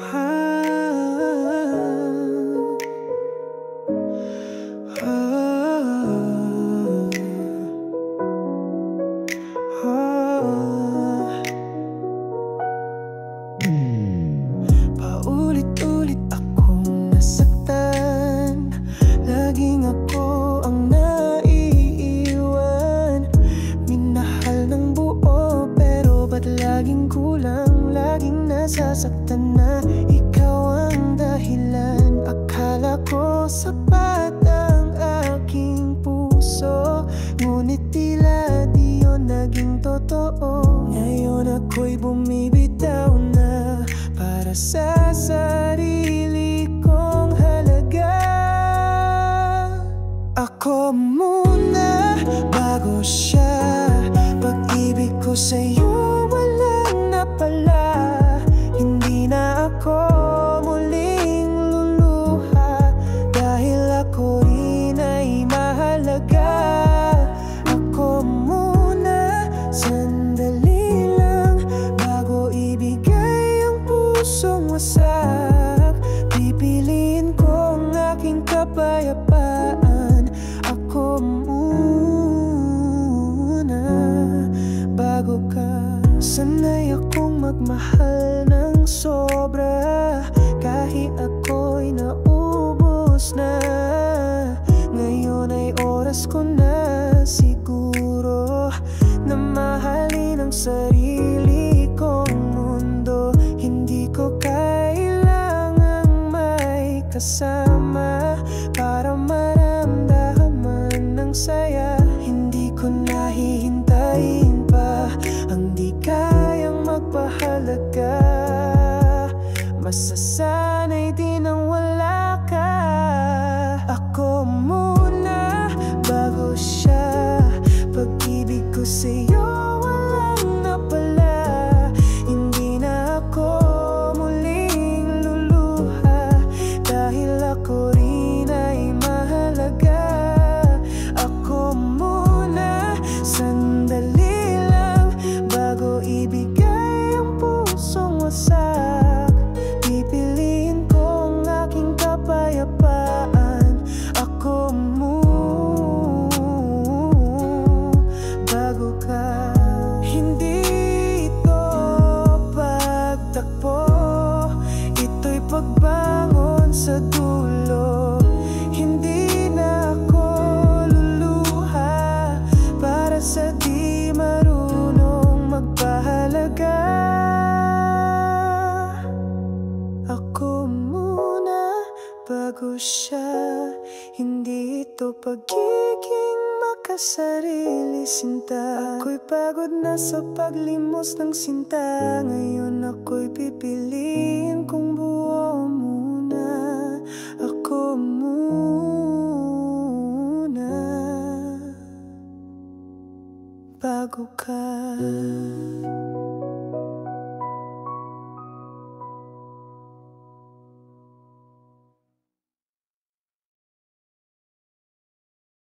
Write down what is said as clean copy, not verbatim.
Paulit-ulit akong nasaktan, laging ako ang naiiwan. Minahal ng buo pero ba't laging kulang, laging nasasaktan na ikaw ang dahilan. Akala ko sapat ang aking puso, ngunit tila di yun naging totoo. Ngayon ako'y bumibitaw na para sa sarili kong halaga. Ako muna bago siya, pag-ibig ko sa'yo walang napala. Hindi na ako muling luluha, dahil ako rin ay mahalaga. Ako muna, sandali lang, bago ibigay ang pusong wasak. Pipiliin ko ang aking kapayapaan. Ako muna, bago ka. Sanay akong magmahal ng sobra, kahit ako'y naubos na. Ngayon ay oras ko na siguro na mahalin ang sarili kong mundo. Hindi ko kailangang may kasama para maramdaman ng saya. Hindi ko nahihintayin pa ang di kayang magpahalaga. Masasanay din ang wala ka. Ako muna bago siya, pag-ibig ko sa'yo walang napala. Hindi na ako muling luluha, dahil ako rin ay mahalaga. Ako muna, sandali lang, bago ibigay ang pusong wasak. Pipiliin ko ang aking kapayapaan. Ako muna, bago ka. Hindi ito pagtakbo, ito'y pagbangon sa dulo. Hindi na ako luluha para sa di marunong magpahalaga. Ako muna bago siya, hindi ito pagiging makasarili sinta. Ako'y pagod na sa paglimos ng sinta. Ngayon ako'y pipiliin kung buo muna. Ako muna, bago ka.